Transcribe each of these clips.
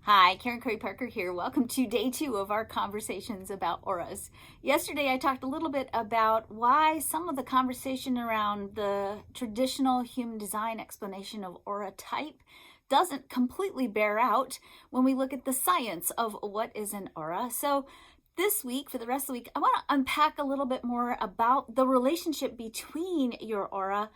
Hi, Karen Curry Parker here. Welcome to day 2 of our conversations about auras. Yesterday I talked a little bit about why some of the conversation around the traditional human design explanation of aura type doesn't completely bear out when we look at the science of what is an aura. So this week, for the rest of the week, I want to unpack a little bit more about the relationship between your aura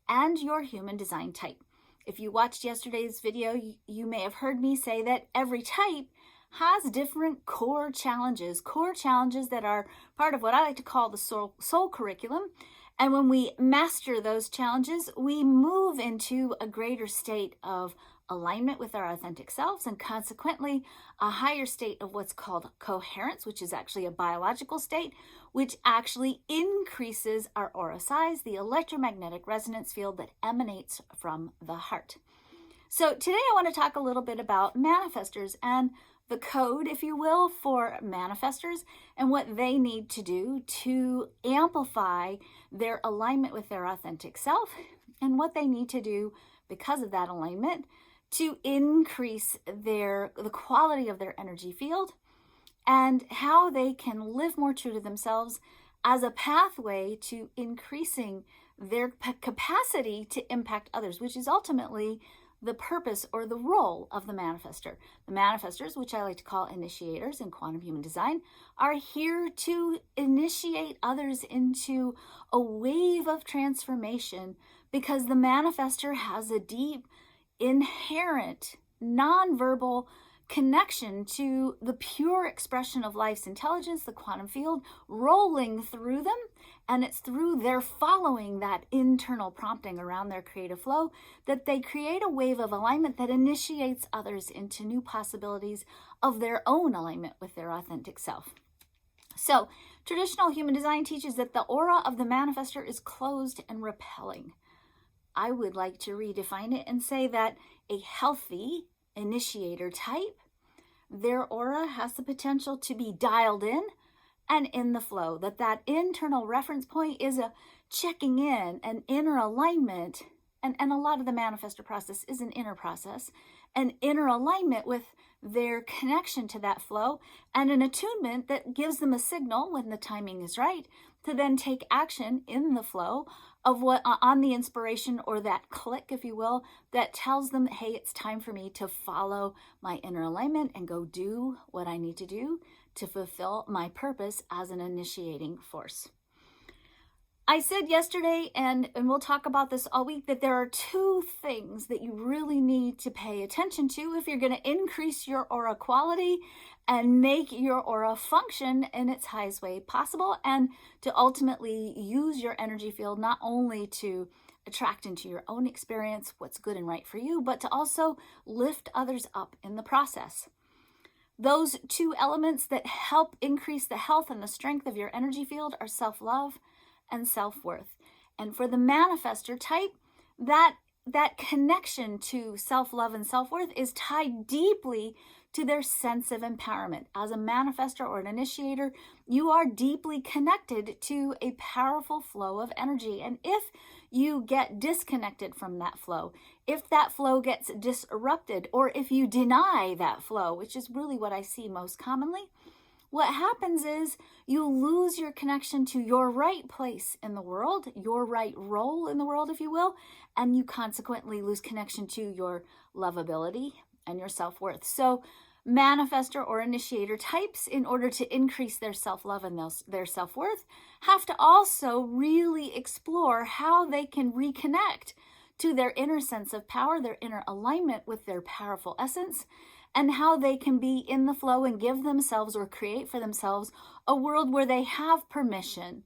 and your human design type. If you watched yesterday's video, you may have heard me say that every type has different core challenges that are part of what I like to call the soul curriculum. And when we master those challenges, we move into a greater state of alignment with our authentic selves, and consequently a higher state of what's called coherence, which is actually a biological state, which actually increases our aura size, the electromagnetic resonance field that emanates from the heart. So today I want to talk a little bit about manifestors and the code, if you will, for manifestors and what they need to do to amplify their alignment with their authentic self, and what they need to do because of that alignment to increase the quality of their energy field, and how they can live more true to themselves as a pathway to increasing their capacity to impact others, which is ultimately the purpose or the role of the manifestor. The manifestors, which I like to call initiators in quantum human design, are here to initiate others into a wave of transformation, because the manifestor has a deep, inherent, nonverbal connection to the pure expression of life's intelligence, the quantum field, rolling through them. And it's through their following that internal prompting around their creative flow that they create a wave of alignment that initiates others into new possibilities of their own alignment with their authentic self. So, traditional human design teaches that the aura of the manifestor is closed and repelling. I would like to redefine it and say that a healthy initiator type, their aura has the potential to be dialed in and in the flow, that internal reference point is a checking in, an inner alignment, and a lot of the manifestor process is an inner process, an inner alignment with their connection to that flow, and an attunement that gives them a signal when the timing is right to then take action in the flow of what on the inspiration, or that click, if you will, that tells them, hey, it's time for me to follow my inner alignment and go do what I need to do to fulfill my purpose as an initiating force. I said yesterday, and we'll talk about this all week, that there are 2 things that you really need to pay attention to if you're going to increase your aura quality and make your aura function in its highest way possible, and to ultimately use your energy field not only to attract into your own experience what's good and right for you, but to also lift others up in the process. Those 2 elements that help increase the health and the strength of your energy field are self-love and self-worth. And for the manifestor type, that connection to self-love and self-worth is tied deeply to their sense of empowerment. As a manifestor or an initiator, you are deeply connected to a powerful flow of energy. And if you get disconnected from that flow, if that flow gets disrupted, or if you deny that flow, which is really what I see most commonly, what happens is you lose your connection to your right place in the world, your right role in the world, if you will, and you consequently lose connection to your lovability and your self-worth. So manifestor or initiator types, in order to increase their self-love and their self-worth, have to also really explore how they can reconnect to their inner sense of power, their inner alignment with their powerful essence, and how they can be in the flow and give themselves, or create for themselves, a world where they have permission,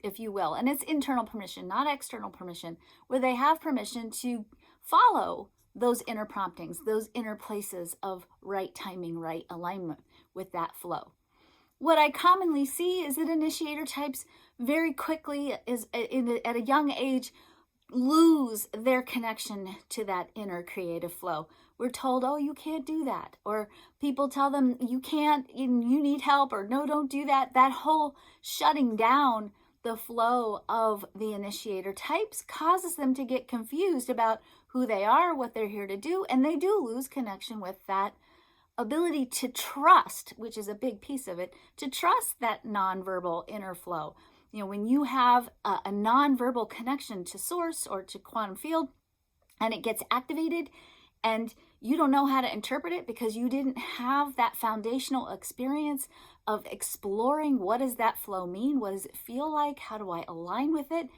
if you will. And it's internal permission, not external permission, where they have permission to follow those inner promptings, those inner places of right timing, right alignment with that flow. What I commonly see is that initiator types very quickly, at a young age, lose their connection to that inner creative flow. We're told, oh, you can't do that. Or people tell them, you can't, you need help, or no, don't do that. That whole shutting down the flow of the initiator types causes them to get confused about who they are, what they're here to do, and they do lose connection with that ability to trust, which is a big piece of it, to trust that nonverbal inner flow. When you have a nonverbal connection to source or to quantum field and it gets activated and you don't know how to interpret it because you didn't have that foundational experience of exploring what does that flow mean? What does it feel like? How do I align with it?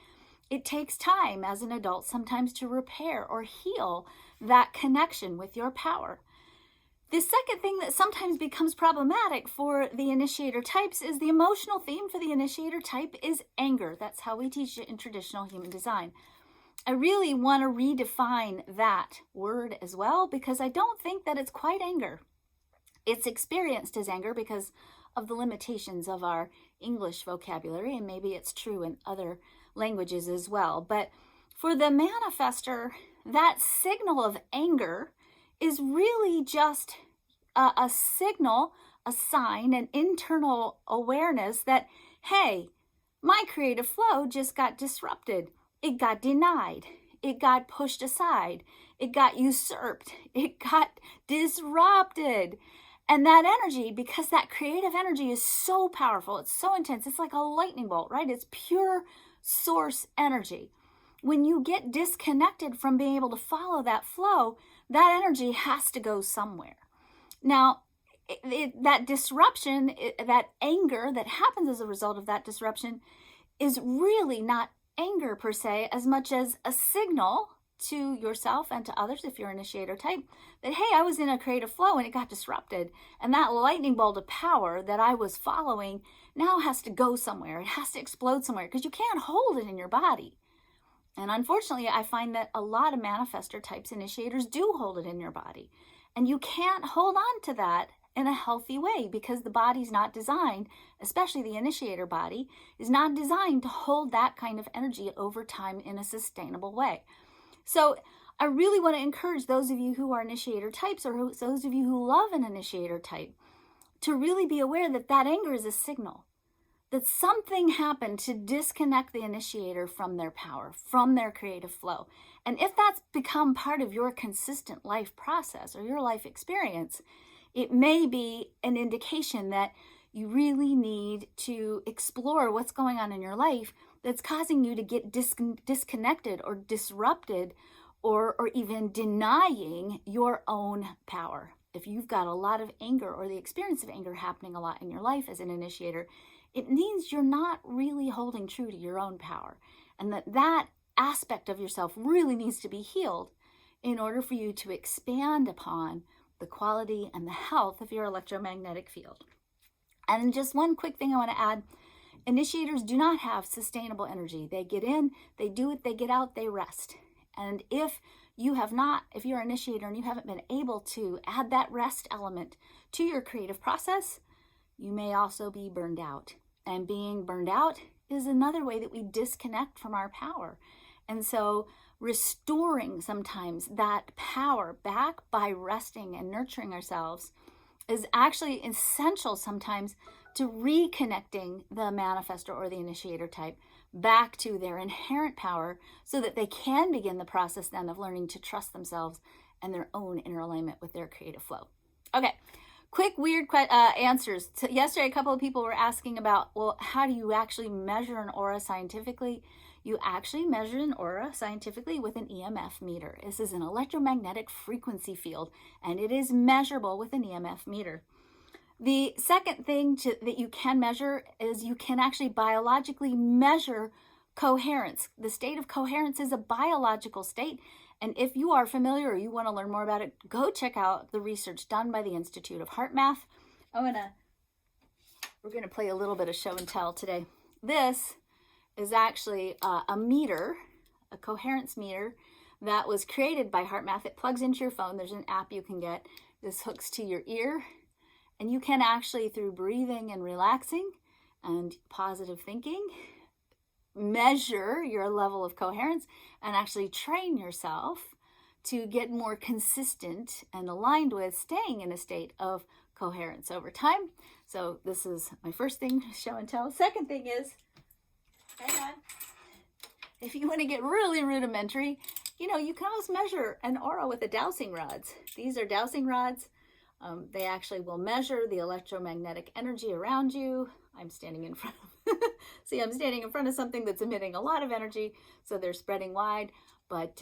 It takes time as an adult sometimes to repair or heal that connection with your power. The second thing that sometimes becomes problematic for the initiator types is the emotional theme for the initiator type is anger. That's how we teach it in traditional human design. I really want to redefine that word as well because I don't think that it's quite anger. It's experienced as anger because of the limitations of our English vocabulary, and maybe it's true in other languages as well. But for the manifestor, that signal of anger is really just a signal, a sign, an internal awareness that, hey, my creative flow just got disrupted. It got denied. It got pushed aside. It got usurped. It got disrupted. And that energy, because that creative energy is so powerful, it's so intense, it's like a lightning bolt, right? It's pure source energy. When you get disconnected from being able to follow that flow, that energy has to go somewhere. Now, that disruption, that anger that happens as a result of that disruption is really not anger per se, as much as a signal to yourself and to others, if you're an initiator type, that, hey, I was in a creative flow and it got disrupted. And that lightning bolt of power that I was following now has to go somewhere. It has to explode somewhere because you can't hold it in your body. And unfortunately, I find that a lot of manifestor types, initiators, do hold it in your body. And you can't hold on to that in a healthy way because the body's not designed, especially the initiator body, is not designed to hold that kind of energy over time in a sustainable way. So I really want to encourage those of you who are initiator types or those of you who love an initiator type to really be aware that that anger is a signal that something happened to disconnect the initiator from their power, from their creative flow. And if that's become part of your consistent life process or your life experience, it may be an indication that you really need to explore what's going on in your life that's causing you to get disconnected or disrupted or even denying your own power. If you've got a lot of anger or the experience of anger happening a lot in your life as an initiator, it means you're not really holding true to your own power, and that aspect of yourself really needs to be healed in order for you to expand upon the quality and the health of your electromagnetic field. And just one quick thing I want to add, initiators do not have sustainable energy. They get in, they do it, they get out, they rest. And if you're an initiator and you haven't been able to add that rest element to your creative process, you may also be burned out. And being burned out is another way that we disconnect from our power. And so restoring sometimes that power back by resting and nurturing ourselves is actually essential sometimes to reconnecting the manifestor or the initiator type back to their inherent power so that they can begin the process then of learning to trust themselves and their own inner alignment with their creative flow. Okay. Quick, weird answers. So yesterday, a couple of people were asking about, well, how do you actually measure an aura scientifically? You actually measure an aura scientifically with an EMF meter. This is an electromagnetic frequency field, and it is measurable with an EMF meter. The second thing that you can measure is you can actually biologically measure coherence. The state of coherence is a biological state. And if you are familiar or you want to learn more about it, go check out the research done by the Institute of Heart Math. We're going to play a little bit of show and tell today. This is actually a meter, a coherence meter that was created by Heart Math. It plugs into your phone. There's an app you can get. This hooks to your ear. And you can actually, through breathing and relaxing and positive thinking, measure your level of coherence and actually train yourself to get more consistent and aligned with staying in a state of coherence over time. So this is my first thing, show and tell. Second thing is, hang on, if you want to get really rudimentary, you can always measure an aura with the dowsing rods. These are dowsing rods. They actually will measure the electromagnetic energy around you. I'm standing in front of, see, I'm standing in front of something that's emitting a lot of energy, so they're spreading wide, but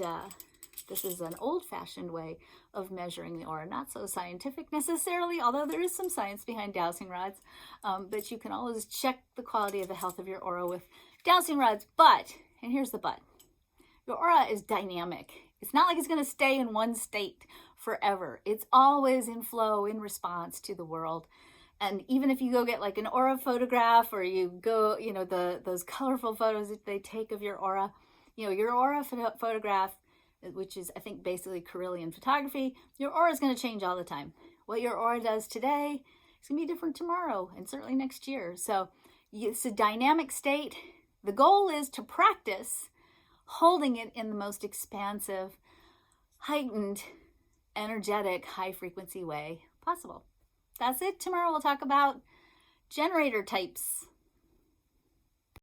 this is an old-fashioned way of measuring the aura, not so scientific necessarily, although there is some science behind dowsing rods, but you can always check the quality of the health of your aura with dowsing rods. But, and here's the but, your aura is dynamic. It's not like it's going to stay in one state forever. It's always in flow, in response to the world. And even if you go get like an aura photograph, or you go, you know, those colorful photos that they take of your aura, you know, your aura photograph, which is, I think, basically Carillion photography, your aura is going to change all the time. What your aura does today is going to be different tomorrow, and certainly next year. So it's a dynamic state. The goal is to practice holding it in the most expansive, heightened, energetic, high-frequency way possible. That's it. Tomorrow we'll talk about generator types.